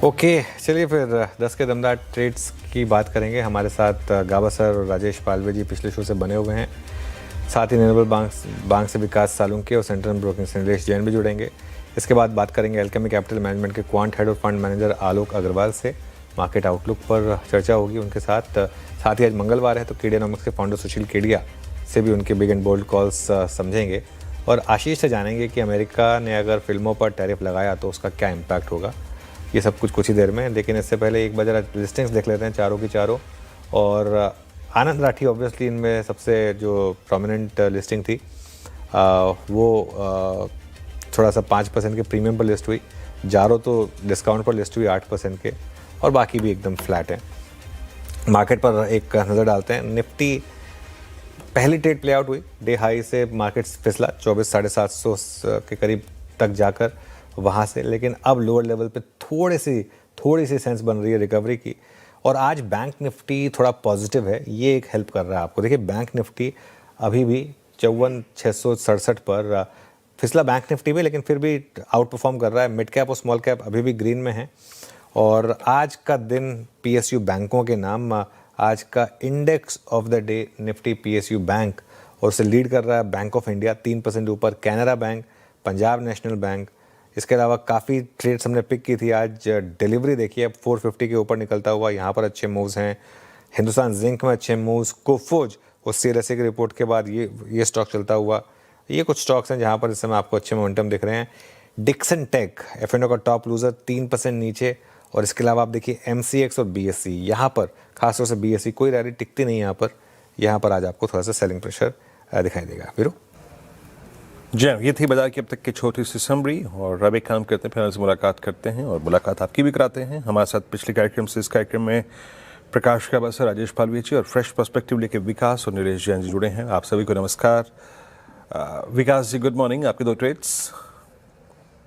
Okay, चलिए फिर 10 के दमदार ट्रेड्स की बात करेंगे। हमारे साथ गाबा सर और राजेश पालवे जी पिछले शो से बने हुए हैं। साथ ही निर्मल बैंक से विकास सालुंके और सेंट्रल ब्रोकिंग से निलेश जैन भी जुड़ेंगे। इसके बाद बात करेंगे एल्केमी कैपिटल मैनेजमेंट के क्वांट हेड और फंड मैनेजर आलोक अग्रवाल से। मार्केट आउटलुक पर चर्चा होगी उनके साथ। साथ ही आज मंगलवार है तो केडियानॉमिक्स के फाउंडर सुशील केडिया से भी उनके बिग एंड बोल्ड कॉल्स समझेंगे। और आशीष से जानेंगे कि अमेरिका ने अगर फिल्मों पर टैरिफ लगाया तो उसका क्या इम्पैक्ट होगा। ये सब कुछ ही देर में, लेकिन इससे पहले एक बार जरा लिस्टिंग्स देख लेते हैं चारों की चारों। और आनंद राठी ऑब्वियसली इनमें सबसे जो प्रोमिनेंट लिस्टिंग थी वो थोड़ा सा 5% के प्रीमियम पर लिस्ट हुई। जारो तो डिस्काउंट पर लिस्ट हुई 8% के, और बाकी भी एकदम फ्लैट हैं। मार्केट पर एक नज़र डालते हैं। निफ्टी पहली ट्रेड प्ले आउट हुई, डे हाई से मार्केट फिसला 24,750 के करीब तक जाकर वहाँ से, लेकिन अब लोअर लेवल पे थोड़ी सी सेंस बन रही है रिकवरी की। और आज बैंक निफ्टी थोड़ा पॉजिटिव है, ये एक हेल्प कर रहा है आपको। देखिए बैंक निफ्टी अभी भी 54,667 पर फिसला बैंक निफ्टी भी, लेकिन फिर भी आउट परफॉर्म कर रहा है। मिड कैप और स्मॉल कैप अभी भी ग्रीन में है। और आज का दिन पीएसयू बैंकों के नाम, आज का index of the day Nifty PSU bank, और उसे लीड कर रहा है बैंक ऑफ इंडिया 3% ऊपर, Canara bank, Punjab national bank. इसके अलावा काफ़ी ट्रेड्स हमने पिक की थी आज। डिलीवरी देखिए अब 450 के ऊपर निकलता हुआ, यहाँ पर अच्छे मूव्स हैं। हिंदुस्तान जिंक में अच्छे मूव्स, कोफोज और सीएलएसए की रिपोर्ट के बाद ये स्टॉक चलता हुआ। ये कुछ स्टॉक्स हैं जहाँ पर इस समय आपको अच्छे मोमेंटम दिख रहे हैं। डिक्सन टेक एफ&ओ का टॉप लूजर 3% नीचे। और इसके अलावा आप देखिए एमसीएक्स और बीएससी, यहाँ पर खासतौर से बीएससी कोई रैली टिकती नहीं यहाँ पर आज आपको थोड़ा सा सेलिंग प्रेशर दिखाई देगा। वीरू जी, ये थी बाजार की अब तक की छोटी सी समरी, और अब एक काम करते हैं, फिर हमसे मुलाकात करते हैं और मुलाकात आपकी भी कराते हैं। हमारे साथ पिछले कार्यक्रम से इस कार्यक्रम में प्रकाश का बसर, राजेश पालवी जी और फ्रेश पर्सपेक्टिव लेके विकास और निलेश जैन जी जुड़े हैं। आप सभी को नमस्कार। विकास जी गुड मॉर्निंग, आपके दो trades.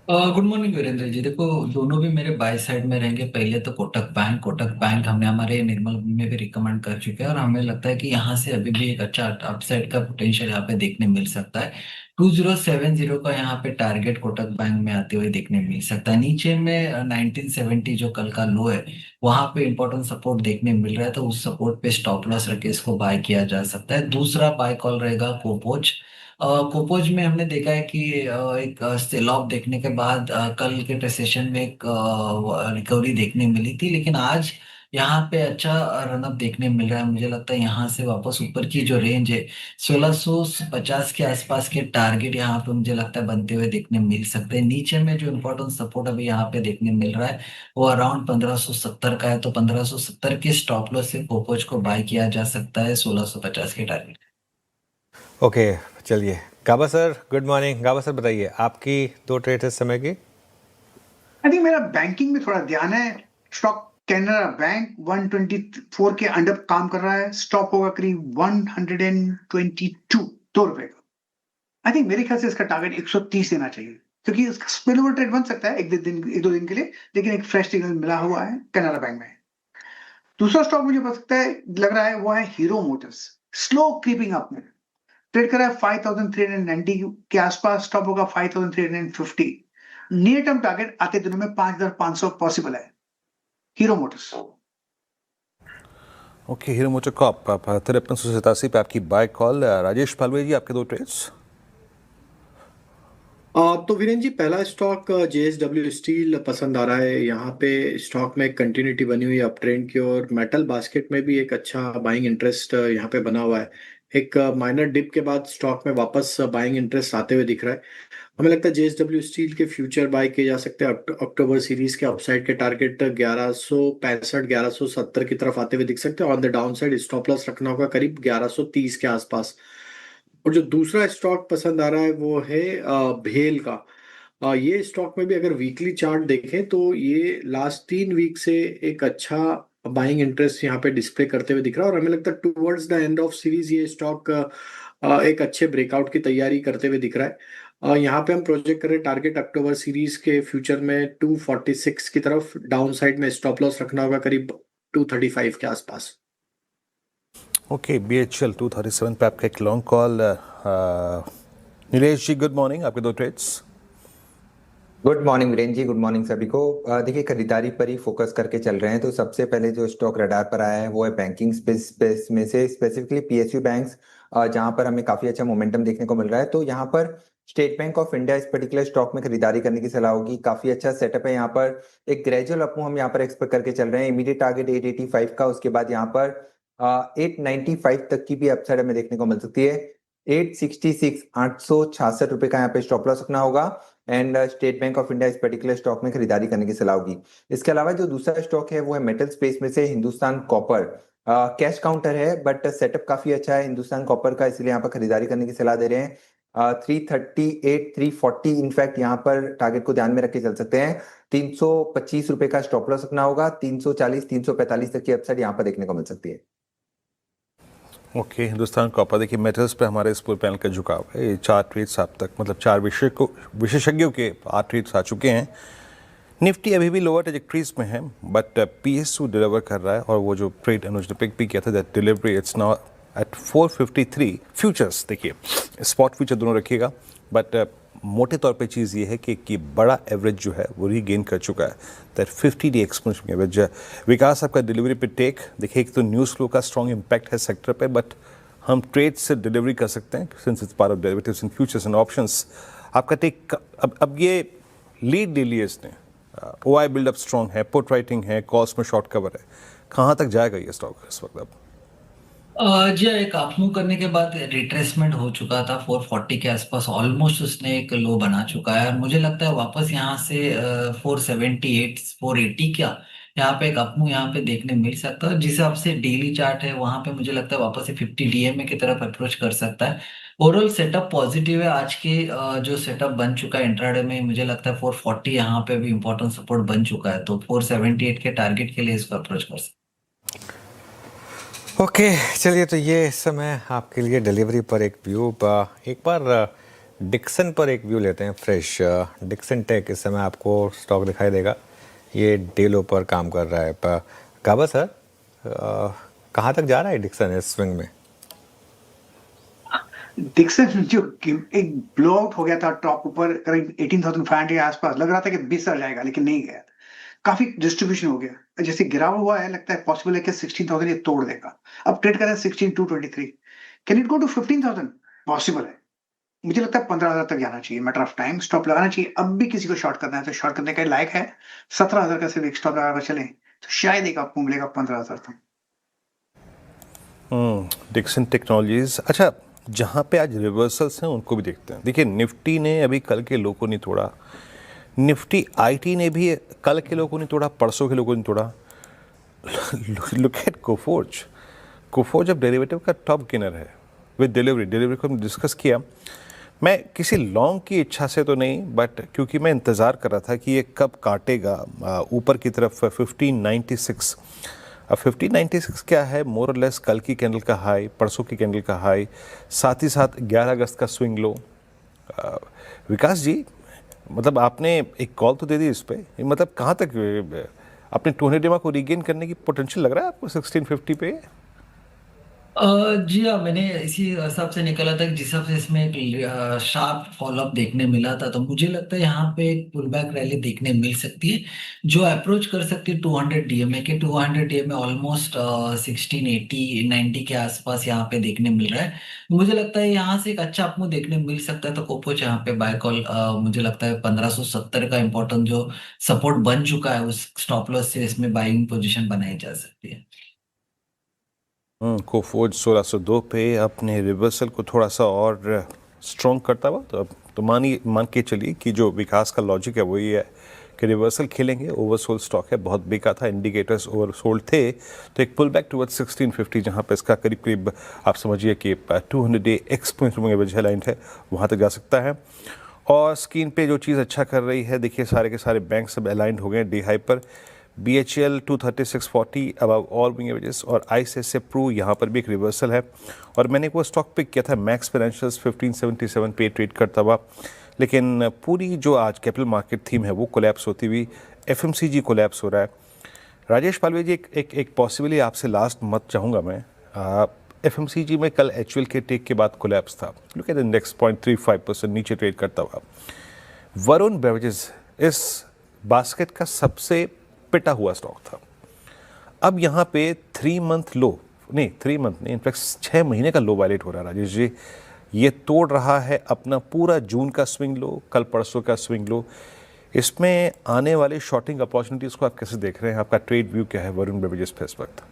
Good morning Virendra ji. देखो दोनों भी मेरे बाय साइड में रहेंगे। पहले तो कोटक बैंक हमने हमारे निर्मल में भी रिकमेंड कर चुके हैं और हमें लगता है कि यहाँ से अभी भी एक अच्छा अपसाइड का पोटेंशियल यहाँ पे देखने मिल सकता है। 2070 का यहाँ पे टारगेट कोटक बैंक में आते हुए देखने मिल सकता है। नीचे में 1970 जो कल का लो है वहां पे इंपॉर्टेंट सपोर्ट देखने मिल रहा है, तो उस सपोर्ट पे स्टॉप लॉस रख के इसको बाय किया जा सकता है। दूसरा बाय कॉल रहेगा कोपोच। कोपोज में हमने देखा है कि एक सेल ऑफ देखने के बाद कल के सेशन में एक रिकवरी देखने मिली थी, लेकिन आज यहाँ पे अच्छा रनअप देखने मिल रहा है। मुझे लगता है यहाँ से वापस ऊपर की जो रेंज है 1650 के आसपास के टारगेट यहाँ पे मुझे लगता है बनते हुए देखने मिल सकते हैं। नीचे में जो इम्पोर्टेंट सपोर्ट अभी यहाँ पे देखने मिल रहा है वो अराउंड 1570 का है, तो 1570 के स्टॉप लॉस से कोपोज को बाय किया जा सकता है 1650 के टारगेट। ओके, चलिए गाबा सर गुड मॉर्निंग। गाबा सर बताइए आपकी दो ट्रेड इस समय की। आई थिंक मेरा बैंकिंग में थोड़ा ध्यान है। स्टॉक कैनरा बैंक 124 के अंडर काम कर रहा है। स्टॉप होगा करीब 122 ₹2 का। आई थिंक मेरे ख्याल से इसका टारगेट 130 देना चाहिए, क्योंकि इसका स्पिल ओवर ट्रेड बन सकता है एक दो दिन के लिए, लेकिन एक फ्रेश सिग्नल मिला हुआ है कैनरा बैंक में। दूसरा स्टॉक मुझे पता सकता है लग रहा है वो है Hero Motors. Slow creeping up में ट्रेड कर रहा है 5390 के आसपास। स्टॉप होगा 5350। नियर टर्म टारगेट आते दिनों में 5500 पॉसिबल है हीरो मोटर्स। ओके, हीरो मोटर कॉप 5387 पे आपकी बाय कॉल। राजेश पालवे जी आपके दो ट्रेड्स। तो वीरेन जी, पहला स्टॉक जेएसडब्ल्यू स्टील पसंद आ रहा है। यहाँ पे स्टॉक में कंटिन्यूटी बनी हुई है अप ट्रेंड की, और मेटल बास्केट में भी एक अच्छा बाइंग इंटरेस्ट यहाँ पे बना हुआ है। एक माइनर डिप के बाद स्टॉक में वापस बाइंग इंटरेस्ट आते हुए दिख रहा है। हमें लगता है जेएसडब्ल्यू स्टील के फ्यूचर बाय किए जा सकते हैं। अक्टूबर सीरीज के अपसाइड के टारगेट 1165 1170 की तरफ आते हुए दिख सकते हैं। On the down side stop loss रखना होगा करीब 1130 के आसपास। और जो दूसरा स्टॉक पसंद आ रहा है वो है भेल का। ये स्टॉक में भी अगर वीकली चार्ट देखें तो ये लास्ट 3 वीक से एक अच्छा बाइंग इंटरेस्ट यहाँ पे डिस्प्ले करते हुए दिख रहा है, और हमें लगता है towards the end of series ये स्टॉक एक अच्छे ब्रेकआउट की तैयारी करते हुए दिख रहा है। यहाँ पे हम प्रोजेक्ट कर रहे हैं टारगेट अक्टूबर सीरीज के फ्यूचर में 246 की तरफ। डाउन साइड में स्टॉप लॉस रखना होगा करीब 235 के आसपास। ओके, बीएचएल 237 पे आपका एक long call. Nilesh ji good morning, आपके दो trades. Good morning Virendra ji, good morning सभी को। देखिए, खरीदारी पर ही फोकस करके चल रहे हैं। तो सबसे पहले जो स्टॉक रडार पर आया है वो है बैंकिंग स्पेस में से स्पेसिफिकली पीएसयू बैंक्स, जहां पर हमें काफी अच्छा मोमेंटम देखने को मिल रहा है। तो यहाँ पर स्टेट बैंक ऑफ इंडिया इस पर्टिकुलर स्टॉक में खरीदारी करने की सलाह होगी। काफी अच्छा सेटअप है यहाँ पर। एक ग्रेजुअल अपमूव हम यहाँ पर एक्सपेक्ट करके चल रहे हैं। इमीडिएट टारगेट 885 का, उसके बाद यहाँ पर 895 तक की भी अपसाइड हमें देखने को मिल सकती है। 866 866 रुपए का यहाँ पे स्टॉप लॉस रखना होगा and state bank of India इस पर्टिकुलर स्टॉक में खरीदारी करने की सलाह होगी। इसके अलावा जो दूसरा स्टॉक है वो है मेटल स्पेस में से हिंदुस्तान कॉपर। कैश काउंटर है बट सेटअप काफी अच्छा है हिंदुस्तान कॉपर का, इसलिए यहाँ पर खरीदारी करने की सलाह दे रहे हैं। 338 340 इनफैक्ट यहाँ पर टारगेट को ध्यान में रख के चल सकते हैं। 325 रुपए का स्टॉप लॉस रखना होगा। 340 345 तक की अपसाइड यहाँ पर देखने को मिल सकती है। ओके, हिंदुस्तान कॉपर, देखिए मेटल्स पे हमारे इस पूरे पैनल का झुकाव है। ये 4 ट्रेड्स आप तक, मतलब 4 विशेषज्ञों के 8 ट्रेड्स आ चुके हैं। निफ्टी अभी भी लोअर ट्रेजेक्टरीज में है बट पीएसयू डिलीवर कर रहा है, और वो जो ट्रेड अनुज ने पिक भी किया था that delivery it's now at 453 futures. देखिए, स्पॉट फ्यूचर दोनों रखिएगा बट मोटे तौर पे चीज़ ये है कि बड़ा एवरेज जो है वो रीगेन कर चुका है दैट 50 डे एक्सपोनेंशियल एवरेज। विकास आपका डिलीवरी पे टेक, देखिए एक तो न्यूज़ फ्लो का स्ट्रॉन्ग इम्पैक्ट है सेक्टर पे, बट हम ट्रेड से डिलीवरी कर सकते हैं since it's part of derivatives and futures and options. आपका टेक अब ये लीड ले लिया इसने, ओआई बिल्डअप स्ट्रॉन्ग है, पुट राइटिंग है, कॉल्स में शॉर्ट कवर है। कहाँ तक जाएगा ये स्टॉक इस वक्त अब? जी हाँ, एक अपमूव करने के बाद रिट्रेसमेंट हो चुका था 440 के आसपास, ऑलमोस्ट उसने एक लो बना चुका है और मुझे लगता है वापस यहाँ से 478 480 क्या यहाँ पे एक अपमूव यहाँ पे देखने मिल सकता है। जिस हिसाब से डेली चार्ट है वहां पे मुझे लगता है वापस से 50 डीएमए की तरफ अप्रोच कर सकता है। ओवरऑल सेटअप पॉजिटिव है। आज के जो सेटअप बन चुका है इंट्राडे में, मुझे लगता है 440 यहाँ पे भी इंपॉर्टेंट सपोर्ट बन चुका है, तो 478 के टारगेट के लिए इसको अप्रोच कर सकते हैं। ओके, चलिए, तो ये इस समय आपके लिए डिलीवरी पर एक व्यू। एक बार डिक्सन पर एक व्यू लेते हैं फ्रेश। डिक्सन टेक इस समय आपको स्टॉक दिखाई देगा, ये डे लो पर काम कर रहा है। काबा सर, कहाँ तक जा रहा है डिक्सन इस स्विंग में? डिक्सन जो एक ब्लो आउट हो गया था टॉप ऊपर करीब 18,500 के आसपास, लग रहा था कि 20 जाएगा लेकिन नहीं गया। काफी डिस्ट्रीब्यूशन हो गया, जैसे गिराव हुआ है, लगता है पॉसिबल है कि 16,000 ये तोड़ देगा। अब ट्रेड कर रहे हैं 16,223। Can it go to 15,000? Possible है। मुझे लगता है 15,000 तक जाना चाहिए, मैटर ऑफ टाइम। स्टॉप लगाना चाहिए। अब भी किसी को शॉर्ट करना है तो शॉर्ट करने का लायक है। 17,000 का सिर्फ एक स्टॉप लगाकर चले तो शायद एक आपको मिलेगा 15,000 तक। डिक्सन टेक्नोलॉजीज। अच्छा, जहाँ पे आज रिवर्सल्स हैं उनको भी देखते हैं। देखिए, निफ्टी ने अभी कल के लो को नहीं तोड़ा, निफ्टी आईटी ने भी कल के लो को नहीं तोड़ा, परसों के लो को नहीं तोड़ा। Look at Coforge. कोफोर्ज अब डेरिवेटिव का टॉप गेनर है विद डिलीवरी को हम डिस्कस किया। मैं किसी लॉन्ग की इच्छा से तो नहीं, बट क्योंकि मैं इंतज़ार कर रहा था कि ये कब काटेगा ऊपर की तरफ 1596। अब 1596 क्या है? मोर और लेस कल की कैंडल का हाई, परसों की कैंडल का हाई, साथ ही साथ 11 अगस्त का स्विंग लो। विकास जी, मतलब आपने एक कॉल तो दे दी इस पे, मतलब कहाँ तक अपने 200 डेमा को रीगेन करने की पोटेंशियल लग रहा है आपको 1650 पे? जी हाँ, मैंने इसी हिसाब से निकला था कि जिस हिसाब से इसमें एक शार्प फॉलोअप देखने मिला था, तो मुझे लगता है यहाँ पे एक पुल बैक रैली देखने मिल सकती है जो अप्रोच कर सकती है 200 डीएमए के। 200 डीएमए ऑलमोस्ट 1680 90 के आसपास यहाँ पे देखने मिल रहा है। मुझे लगता है यहाँ से एक अच्छा अपमूव देखने मिल सकता है, तो कोपोच यहाँ पे बाय कॉल मुझे लगता है 1570 का इंपॉर्टेंट जो सपोर्ट बन चुका है, उस स्टॉप लॉस से इसमें बाइंग पोजिशन बनाई जा सकती है। कोफोर्ज 1602 पे अपने रिवर्सल को थोड़ा सा और स्ट्रॉन्ग करता हुआ, तो अब तो मान के चलिए कि जो विकास का लॉजिक है वो ये है कि रिवर्सल खेलेंगे। ओवरसोल्ड स्टॉक है, बहुत बिका था, इंडिकेटर्स ओवरसोल्ड थे, तो एक पुल बैक टुवर्ड्स 1650 जहाँ पे इसका करीब करीब आप समझिए कि 200 डे एक्सपोनेंशियल एवरेज लाइन है, वहाँ तक जा सकता है। और स्क्रीन पे जो चीज़ अच्छा कर रही है, देखिए सारे के सारे बैंक सब अलाइंड हो गए डी हाई पर। BHL 236.40 above all wing averages, और ICICI प्रू यहाँ पर भी एक रिवर्सल है। और मैंने वो स्टॉक पिक किया था मैक्स फाइनेंशियल्स 1577 पे ट्रेड करता हुआ, लेकिन पूरी जो आज कैपिटल मार्केट थीम है वो कोलैप्स होती हुई FMCG कोलैप्स हो रहा है। राजेश पालवे जी, एक पॉसिबली आपसे लास्ट मत चाहूँगा मैं। FMCG में कल HUL के टेक के बाद कोलैप्स था, लुक एट इंडेक्स 0.35% नीचे ट्रेड करता हुआ। वरुण बेवरेजेस इस बास्केट का सबसे पिटा हुआ स्टॉक था। अब यहाँ पे 3 मंथ लो नहीं, 3 मंथ नहीं, इनफैक्ट 6 महीने का लो वायलेट हो रहा है राजेश जी। ये तोड़ रहा है अपना पूरा जून का स्विंग लो, कल परसों का स्विंग लो। इसमें आने वाले शॉर्टिंग अपॉर्चुनिटीज को आप कैसे देख रहे हैं? आपका ट्रेड व्यू क्या है वरुण बेवरेजेस पे इस वक्त?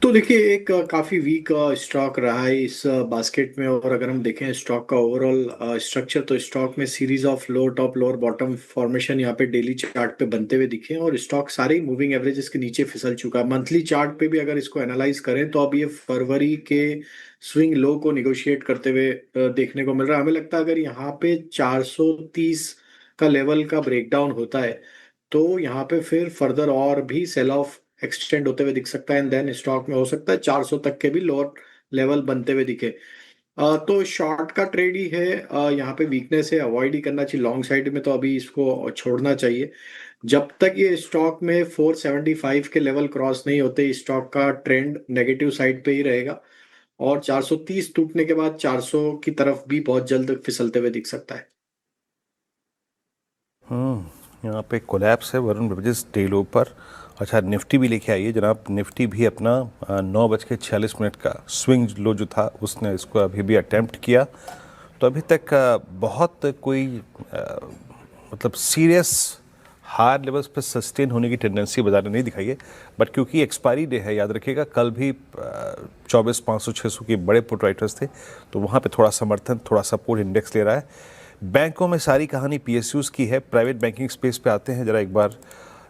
तो देखिए, एक काफी वीक स्टॉक रहा है इस बास्केट में। और अगर हम देखें स्टॉक का ओवरऑल स्ट्रक्चर, तो स्टॉक में series of lower top lower bottom formation यहाँ पे डेली चार्ट पे बनते हुए दिखे हैं, और स्टॉक सारे ही मूविंग एवरेजेस के नीचे फिसल चुका है। मंथली चार्ट पे भी अगर इसको एनालाइज करें तो अब ये फरवरी के स्विंग लो को निगोशिएट करते हुए देखने को मिल रहा है। हमें लगता है अगर यहाँ पे 430 का लेवल का ब्रेकडाउन होता है तो यहाँ पे फिर फर्दर और भी सेल ऑफ एक्सटेंड होते हुए दिख सकता है, एंड देन स्टॉक में हो सकता है 400 तक के भी लोअर लेवल बनते हुए दिखे। तो शॉर्ट का ट्रेड ही है, यहाँ पे वीकनेस है, अवॉइड ही करना चाहिए। लॉन्ग साइड में तो अभी इसको छोड़ना चाहिए। जब तक ये स्टॉक में 475 के लेवल क्रॉस नहीं होते, स्टॉक का ट्रेंड नेगेटिव साइड पे ही रहेगा, और 430 टूटने के बाद 400 की तरफ भी बहुत जल्द फिसलते हुए दिख सकता है। यहाँ पे कोलैप्स है वरुण बेवरेजेस डे लो पर। अच्छा, निफ्टी भी लेके आइए जनाब। निफ्टी भी अपना 9:46 का स्विंग लो जो था उसने इसको अभी भी अटेम्प्ट किया। तो अभी तक बहुत कोई मतलब सीरियस हायर लेवल्स पर सस्टेन होने की टेंडेंसी बाजार ने नहीं दिखाई है। बट क्योंकि एक्सपायरी डे है, याद रखिएगा, कल भी 24,500-600 के बड़े पुट राइटर्स थे, तो वहाँ पे थोड़ा समर्थन, थोड़ा सपोर्ट इंडेक्स ले रहा है। बैंकों में सारी कहानी PSUs की है। प्राइवेट बैंकिंग स्पेस पे आते हैं जरा एक बार।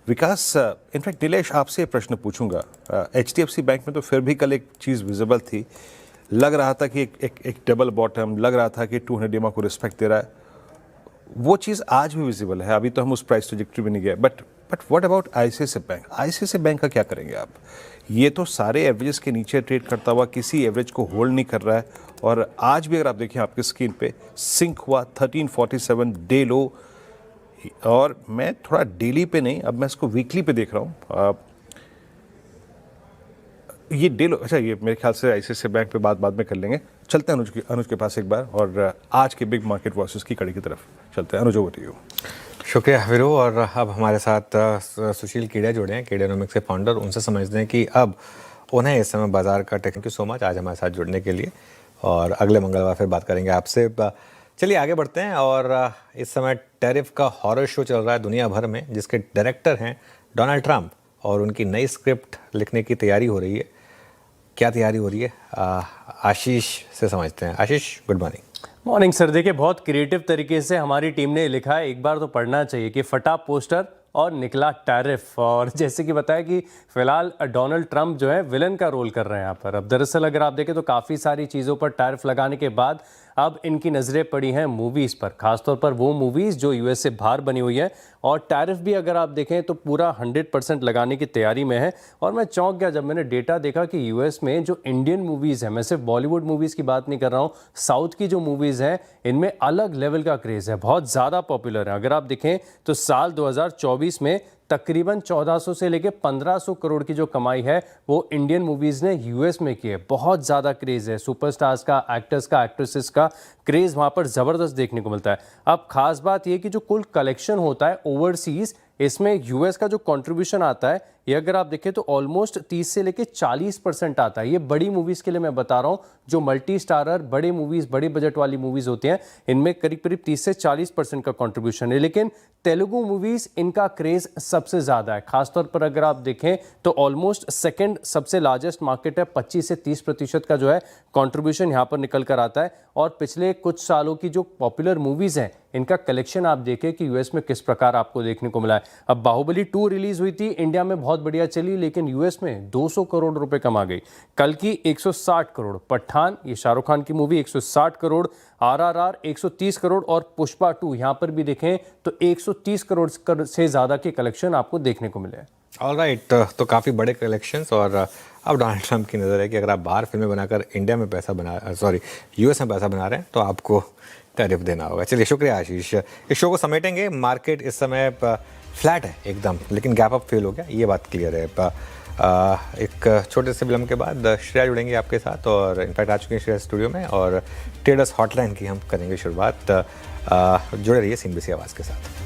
विकास, इनफैक्ट नीलेश आपसे ये प्रश्न पूछूंगा। HDFC बैंक में तो फिर भी कल एक चीज़ विजिबल थी, लग रहा था कि एक डबल बॉटम, लग रहा था कि 200 EMA को रिस्पेक्ट दे रहा है। वो चीज़ आज भी विजिबल है। अभी तो हम उस प्राइस ट्रेजेक्टरी में नहीं गए। But what about ICICI bank? ICICI bank का क्या करेंगे आप? ये तो सारे एवरेजेस के नीचे ट्रेड करता हुआ किसी एवरेज को होल्ड नहीं कर रहा है, और आज भी अगर आप देखें आपकी स्क्रीन पे सिंक हुआ 1347 डे लो। और मैं थोड़ा डेली पे नहीं, अब मैं इसको वीकली पे देख रहा हूँ। ये डे लो, अच्छा, ये मेरे ख्याल से ICICI बैंक पे बाद में कर लेंगे। चलते हैं अनुज के पास एक बार, और आज के बिग मार्केट वॉइसेस की कड़ी की तरफ चलते हैं। अनुज, ओवर टू यू। शुक्रिया वीरू। और अब हमारे साथ सुशील कीड़े जुड़े हैं, कीड़ेनोमिक्स के फाउंडर। उनसे समझते हैं कि अब उन्हें इस समय बाजार का थैंक यू सो मच आज हमारे साथ जुड़ने के लिए, और अगले मंगलवार फिर बात करेंगे आपसे। चलिए आगे बढ़ते हैं। और इस समय टैरिफ का हॉरर शो चल रहा है दुनिया भर में, जिसके डायरेक्टर हैं डोनाल्ड ट्रंप, और उनकी नई स्क्रिप्ट लिखने की तैयारी हो रही है। क्या तैयारी हो रही है, आशीष से समझते हैं। आशीष, गुड मॉर्निंग। Morning sir. देखिए, बहुत क्रिएटिव तरीके से हमारी टीम ने लिखा है, एक बार तो पढ़ना चाहिए, कि फटा पोस्टर और निकला टैरिफ। और जैसे कि बताया कि फिलहाल डोनाल्ड ट्रंप जो है विलन का रोल कर रहे हैं यहाँ पर। अब दरअसल अगर आप देखें तो काफ़ी सारी चीज़ों पर टैरिफ लगाने के बाद अब इनकी नज़रें पड़ी हैं मूवीज़ पर, खासतौर पर वो मूवीज़ जो US से बाहर बनी हुई है। और टैरिफ भी अगर आप देखें तो पूरा 100% लगाने की तैयारी में है। और मैं चौंक गया जब मैंने डेटा देखा कि US में जो इंडियन मूवीज़ हैं, मैं सिर्फ बॉलीवुड मूवीज़ की बात नहीं कर रहा हूँ, साउथ की जो मूवीज़ हैं इनमें अलग लेवल का क्रेज़ है, बहुत ज़्यादा पॉपुलर है। अगर आप देखें तो साल 2024 में तकरीबन 1400 से लेके 1500 करोड़ की जो कमाई है वो इंडियन मूवीज़ ने US में की है। बहुत ज़्यादा क्रेज़ है, सुपरस्टार्स का, एक्टर्स का, एक्ट्रेसेस का क्रेज़ वहाँ पर ज़बरदस्त देखने को मिलता है। अब खास बात ये कि जो कुल कलेक्शन होता है ओवरसीज़, इसमें US का जो कंट्रीब्यूशन आता है, ये अगर आप देखें तो ऑलमोस्ट 30 से लेके 40% आता है। ये बड़ी मूवीज़ के लिए मैं बता रहा हूँ, जो मल्टी स्टारर बड़े मूवीज़, बड़े बजट वाली मूवीज़ होती हैं, इनमें करीब करीब 30 से 40% का कंट्रीब्यूशन है। लेकिन तेलुगु मूवीज़, इनका क्रेज़ सबसे ज़्यादा है। खासतौर पर अगर आप देखें तो ऑलमोस्ट सेकेंड सबसे लार्जेस्ट मार्केट है, 25 से 30% का जो है कंट्रीब्यूशन यहाँ पर निकल कर आता है। और पिछले कुछ सालों की जो पॉपुलर मूवीज़ हैं, इनका कलेक्शन आप देखें कि US में किस प्रकार आपको देखने को मिला है। अब बाहुबली 2 रिलीज हुई थी, इंडिया में बहुत बढ़िया चली, लेकिन US में 200 करोड़ रुपए कमा गई। कल की 160 करोड़, पठान, ये शाहरुख खान की मूवी, 160 करोड़, RRR 130 करोड़, और पुष्पा 2 यहाँ पर भी देखें तो 130 करोड़ से ज़्यादा के कलेक्शन आपको देखने को मिले हैं। ऑलराइट, तो काफ़ी बड़े कलेक्शंस। और अब डोनाल्ड ट्रंप की नज़र है कि अगर आप बाहर फिल्में बनाकर इंडिया में पैसा US में पैसा बना रहे हैं तो आपको टैरिफ देना होगा। चलिए, शुक्रिया आशीष। इस शो को समेटेंगे। मार्केट इस समय फ्लैट है एकदम, लेकिन गैप अप फेल हो गया, ये बात क्लियर है। एक छोटे से विलम्ब के बाद श्रेया जुड़ेंगे आपके साथ, और इनफैक्ट आ चुके हैं श्रेया स्टूडियो में, और ट्रेडर्स हॉटलाइन की हम करेंगे शुरुआत। जुड़े रहिए CNBC आवाज़ के साथ।